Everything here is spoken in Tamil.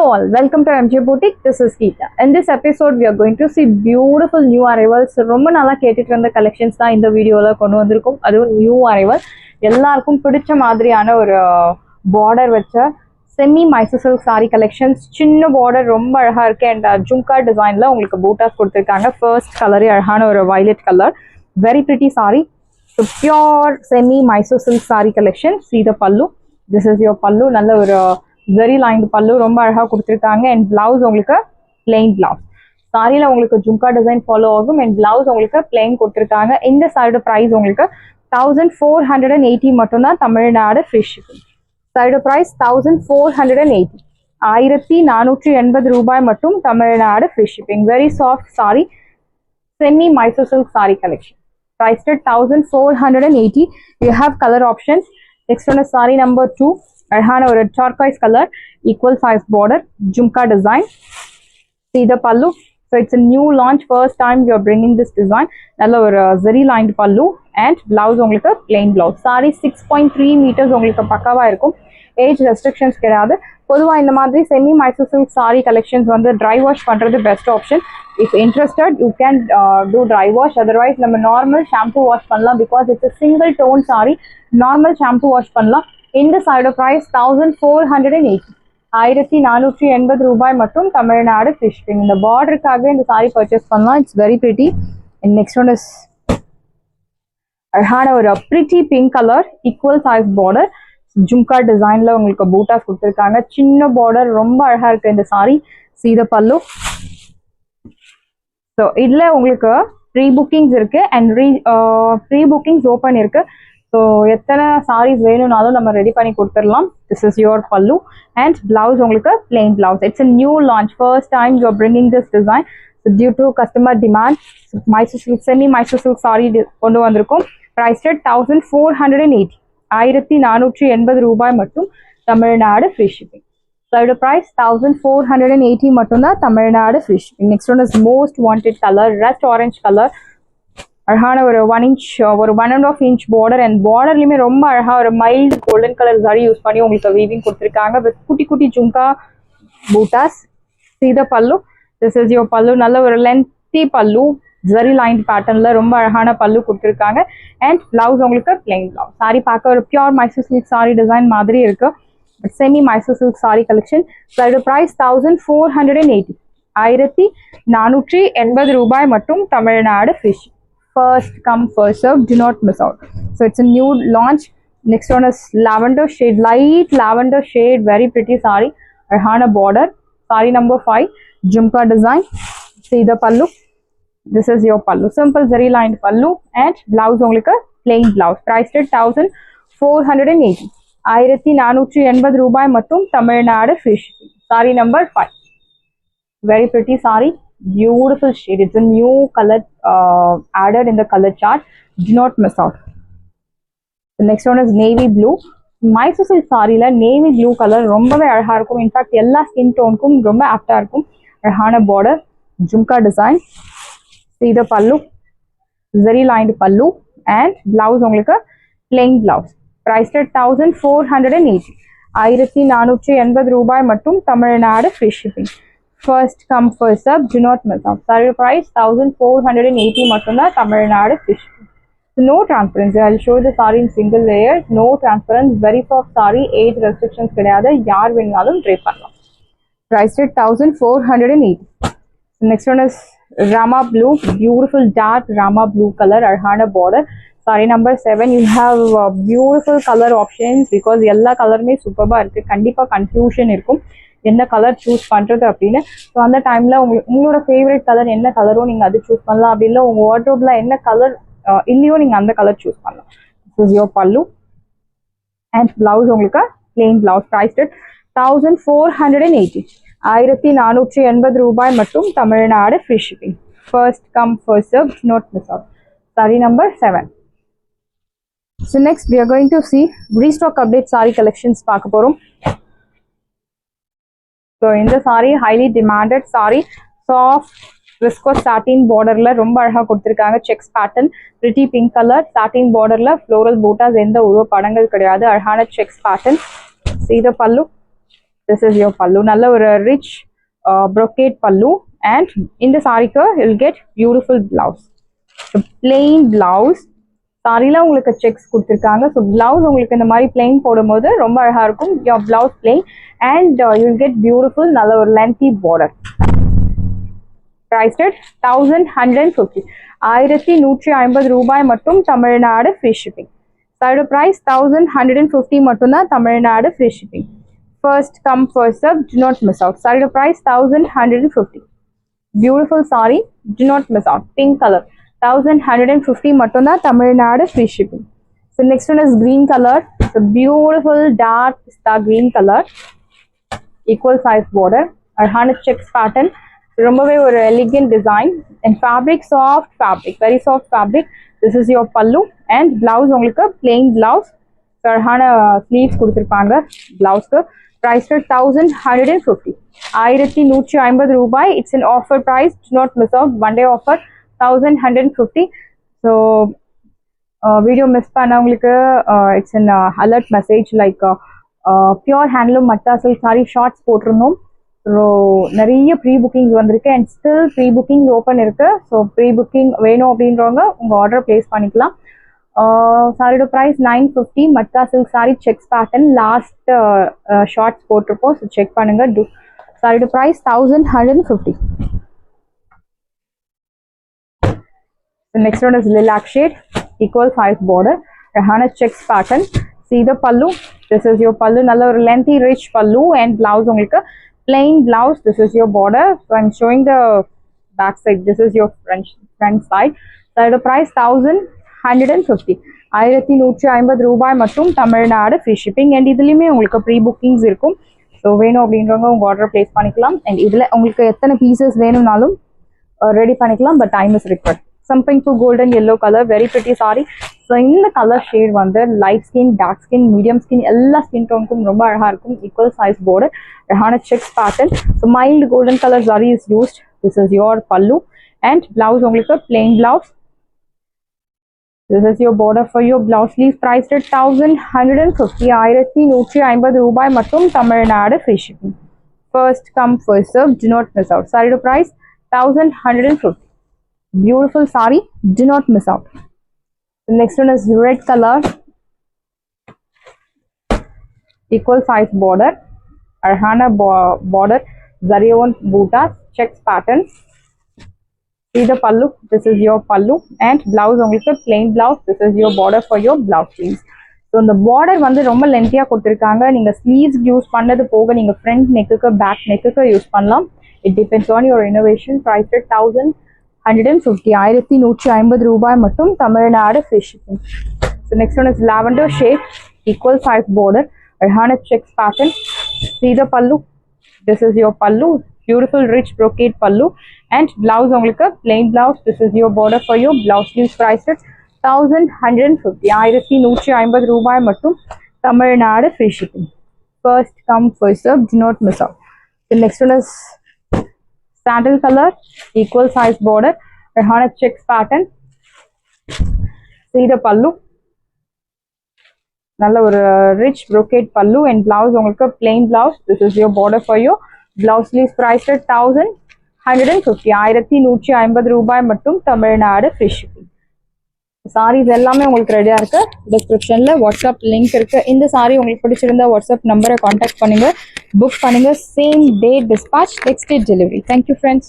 all, welcome to MJ Boutique. This is Geeta. In this episode, we are going to see beautiful new arrivals. ரொம்ப நல்லா கேட்டுட்டு இருந்த கலெக்ஷன்ஸ் தான் இந்த வீடியோல கொண்டு வந்திருக்கோம். அதுவும் நியூ அரைவல், எல்லாருக்கும் பிடிச்ச மாதிரியான ஒரு பார்டர் வச்ச semi Mysore silk sari collections. சின்ன பார்டர் ரொம்ப அழகா இருக்கு அண்ட் ஜும்கா டிசைன்ல உங்களுக்கு பூட்டாஸ் கொடுத்துருக்காங்க. ஃபர்ஸ்ட் கலரே அழகான ஒரு violet colour, very pretty sorry. So pure semi Mysore silk sari collection. See the pallu. This is your pallu. நல்ல ஒரு வெரி லைன் பல்லு ரொம்ப அழகா கொடுத்துருக்காங்க அண்ட் பிளவுஸ் உங்களுக்கு பிளெயின் பிளவுஸ். சாரியில உங்களுக்கு ஜும்கா டிசைன் ஃபாலோ ஆகும் அண்ட் பிளவுஸ் உங்களுக்கு பிளெயின் கொடுத்துருக்காங்க. இந்த சைடு ப்ரைஸ் உங்களுக்கு 1480 மட்டும்தான், Tamil Nadu free shipping. Side price 1480, 1480 ரூபாய் மட்டும், Tamil Nadu free shipping. Very soft sari, semi Mysore silk sari collection. Priced at 1480. You have color options. Next one is saree number 2. அழகான ஒரு turquoise color, equal size border, jhumka design. See the pallu. So it's a new launch, first time we are bringing this design. நல்ல ஒரு zari lined pallu and blouse உங்களுக்கு plain blouse. Saree 6.3 meters உங்களுக்கு பக்காவா இருக்கும். ஏஜ் ரெஸ்ட்ரிக்ஷன்ஸ் கிடையாது. பொதுவாக இந்த மாதிரி semi Mysore silk sari collections வந்து ட்ரை வாஷ் பண்ணுறது best option. If interested you can do dry wash. Otherwise நம்ம நார்மல் ஷாம்பு வாஷ் பண்ணலாம். Because it's single tone sari, normal shampoo wash பண்ணலாம். இந்த சைடு ப்ரைஸ் 1480, 1480 ரூபாய் மட்டும், தமிழ்நாடு ஃப்ரீ ஷிப்பிங். இந்த பார்டருக்காகவே இந்த சாரி பர்ச்சேஸ் பண்ணலாம். It's very pretty. And next one is அழகான ஒரு pretty pink colour, equal size border, jhumka டிசைன்ல உங்களுக்கு பூட்டாஸ் கொடுத்துருக்காங்க. சின்ன பார்டர் ரொம்ப அழகா இருக்கு இந்த sari. See the pallu. So இதுல உங்களுக்கு ப்ரீ புக்கிங்ஸ் இருக்கு அண்ட் ப்ரீ புக்கிங்ஸ் ஓப்பன் இருக்கு. ஸோ எத்தனை சாரீஸ் வேணும்னாலும் நம்ம ரெடி பண்ணி கொடுத்துடலாம். This is your pallu and blouse உங்களுக்கு plain blouse. It's a new launch, first time you are bringing this design. Due to customer demand Mysore silk semi Mysore silk sari கொண்டு வந்திருக்கோம். ப்ரைஸ் ரேட் 1480, 1480 ரூபாய் மட்டும், Tamil Nadu free shipping. Side price 1480 மட்டும்தான், Tamil Nadu free shipping. Next one is most wanted colour, rust orange colour. அழகான ஒரு 1 inch, ஒரு 1.5 inch பார்டர் அண்ட் பார்டர்லையுமே ரொம்ப அழகா ஒரு mild golden colour sorry use பண்ணி உங்களுக்கு வீவிங் கொடுத்துருக்காங்க வித் குட்டி குட்டி jhumka buttas. See the pallu. This is your pallu. நல்ல ஒரு லென்த்தி பல்லு, ஜரி லைன் பேட்டர்ன்ல ரொம்ப அழகான பல்லு கொடுத்துருக்காங்க அண்ட் பிளவுஸ் உங்களுக்கு பிளெயின் பிளவுஸ். சாரி பார்க்க ஒரு pure Mysore silk sari design மாதிரி இருக்கு. Semi Mysore silk sari collection. Side price 1480, 1480 ரூபாய் மட்டும், Tamil Nadu free shipping. First come first serve, do not miss out. So it's a new launch. Next one is lavender shade, light lavender shade, very pretty saree, arhana border. Saree number 5, jhumka design. See the pallu. This is your pallu, simple zari lined pallu and blouse உங்களுக்கு plain blouse. Price rate 1480, 1480 ரூபாய் மட்டும், Tamil Nadu free shipping. Saree number 5, very pretty saree, beautiful shade. It's a new color added in the color chart. Do not miss out. The next one is navy blue. Mysore silk சாரியில நேவி ப்ளூ கலர் ரொம்பவே அழகா இருக்கும். இன்ஃபேக்ட் எல்லா ஸ்கின் டோனுக்கும் ரொம்ப ஆப்டா இருக்கும். அழகான border, jhumka design. See the pallu, zari lined pallu and blouse உங்களுக்கு plain blouse. Price at 1480, 1480 ரூபாய் மட்டும், Tamil Nadu free shipping. First come first serve, do not miss out. Saree price 1480 மட்டும்தான், Tamil Nadu free shipping. No transparency. I'll show the saree in single layer. No transparent, very soft saree. Age restrictions கிடையாது, யார் வேணாலும் ட்ரை பண்ணலாம். Price at 1480. Next one is Rama blue, beautiful dark Rama blue color, arhana border. Saree number 7. You have beautiful color options because எல்லா கலருமே சூப்பர்பா இருக்கு. கண்டிப்பா கன்ஃபியூஷன் இருக்கும் என்ன கலர் சூஸ் பண்றது அப்படின்னு. ஸோ அந்த டைம்ல உங்களோட ஃபேவரட் கலர் என்ன கலரோ நீங்க அது சூஸ் பண்ணலாம். அப்படி இல்லை உங்க வார்ட்ரோப்ல என்ன கலர் இல்லையோ நீங்க அந்த கலர் சூஸ் பண்ணலாம். This is your pallu and blouse உங்களுக்கு plain blouse. Priced at 1480, 1480 ரூபாய் மட்டும், Tamil Nadu free shipping. First come first serve, not miss out. Saree number 7. So next we are going to see restock update saree collections பார்க்க போறோம். So இந்த saree highly demanded saree, soft viscose satin borderல ரொம்ப அழகா கொடுத்திருக்காங்க. checks pattern, pretty pink color, satin borderல floral bootas, எந்த உருவ படங்கள் கிடையாது, அழகான checks pattern. See the pallu. This is your pallu. Nalla or rich brocade pallu, and in the saree you'll get beautiful blouse. So plain blouse. சாரில உங்களுக்கு செக்ஸ் கொடுத்துருக்காங்க. ஸோ பிளவுஸ் உங்களுக்கு இந்த மாதிரி பிளெயின் போடும்போது ரொம்ப அழகா இருக்கும். your blouse plain and you'll get beautiful நல்ல ஒரு lengthy border. Priced at 1150. 1150 ரூபாய் மட்டும், Tamil Nadu free shipping. Side price 1150 மட்டும் தான், Tamil Nadu free shipping. First come first serve, do not miss out. Side price 1150. Beautiful saree, do not miss out. Pink color 1150 மட்டும் தான், Tamil Nadu free shipping. So next one is green color. It's a beautiful dark pista green color. Equal size border. அழகான checks pattern. ரொம்பவே ஒரு elegant design and fabric soft fabric, very soft fabric. This is your pallu and blouse உங்களுக்கு plain blouse. அழகான sleeves கொடுத்திருப்பாங்க பிளவுஸ்க்கு. Price at 1150. 1150 ரூபாய். It's an offer price. Do not miss out. One day offer 1150. So video miss பண்ணவங்களுக்கு it's an alert message like pure handloom matta silk saree shorts போட்டிருந்தோம். ஸோ நிறைய ப்ரீ புக்கிங்ஸ் வந்திருக்கு and still pre bookings open இருக்கு. ஸோ ப்ரீ புக்கிங் வேணும் அப்படின்றவங்க உங்கள் ஆர்டர் பிளேஸ் பண்ணிக்கலாம். சாரியோட ப்ரைஸ் 950. மட்டா silk sari checks pattern last shorts போட்டிருப்போம். ஸோ செக் பண்ணுங்க. சாரியோட price 1150. Next one is lilac shade, equal size border, அழகான checks pattern. See the pallu. This is your pallu. நல்ல ஒரு lengthy rich pallu and blouse உங்களுக்கு plain blouse. This is your border. So I'm showing the back side. This is your front side. So the price 1150. 1150 ரூபாய் மட்டும், தமிழ்நாடு ஃப்ரீ ஷிப்பிங். அண்ட் இதுலயுமே உங்களுக்கு ப்ரீ புக்கிங்ஸ் இருக்கும். ஸோ வேணும் அப்படின்றவங்க உங்க ஆர்டர் பிளேஸ் பண்ணிக்கலாம். அண்ட் இதுல உங்களுக்கு எத்தனை பீசஸ் வேணும்னாலும் ரெடி பண்ணிக்கலாம். But time is required. Something to golden yellow color, very pretty saree. So இந்த கலர் ஷேட் வந்து light skin, dark skin, medium skin எல்லா ஸ்கின் டோனுக்கும் ரொம்ப அழகா இருக்கும். ஈக்குவல் சைஸ் border, அழகான checks pattern. So mild golden colour saree is used. This is your pallu and blouse உங்களுக்கு plain blouse. This is your border for your blouse sleeves. Priced at 1150. 1150 ரூபாய் மட்டும், Tamil Nadu free shipping. First come first serve, do not miss out. Saree price 1150. Beautiful saree, do not miss out. The next one is red color, equal size border, arhana border, zarion bootas, checks pattern. See the pallu. This is your pallu and blouse only plain blouse. This is your border for your blouse sleeves. So the border வந்து ரொம்ப லென்த்தியா கொடுத்திருக்காங்க. நீங்க sleeves யூஸ் பண்ணது போக நீங்க front neck-க்கு back neck-க்கு யூஸ் பண்ணலாம். It depends on your innovation. Price at 1150. 1150 ரூபாய் மட்டும், Tamil Nadu free shipping. So next one is lavender shade, equal size border, அழகான checks pattern. See the pallu. This is your pallu, beautiful rich brocade pallu and blouse உங்களுக்கு plain blouse. This is your border for your blouse sleeves. Priced at 1150. 1150 ரூபாய் மட்டும், Tamil Nadu free shipping. First come first serve, do not miss out. The next one is sandal color, equal size border, அழகான checks pattern. See the pallu. நல்ல ஒரு rich brocade pallu and blouse உங்களுக்கு plain blouse. This is your border for your blouse sleeves. Priced at 1150. 1150 ரூபாய் மட்டும், தமிழ்நாடு ஃப்ரீ ஷிப்பிங். சாரீஸ் எல்லாமே உங்களுக்கு ரெடியா இருக்கு. டிஸ்கிரிப்ஷன்ல வாட்ஸ்அப் லிங்க் இருக்கு. இந்த சாரி உங்களுக்கு பிடிச்சிருந்தா வாட்ஸ்அப் நம்பரை கான்டாக்ட் பண்ணுங்க, புக் பண்ணுங்க. Same day dispatch, next day delivery. Thank you friends.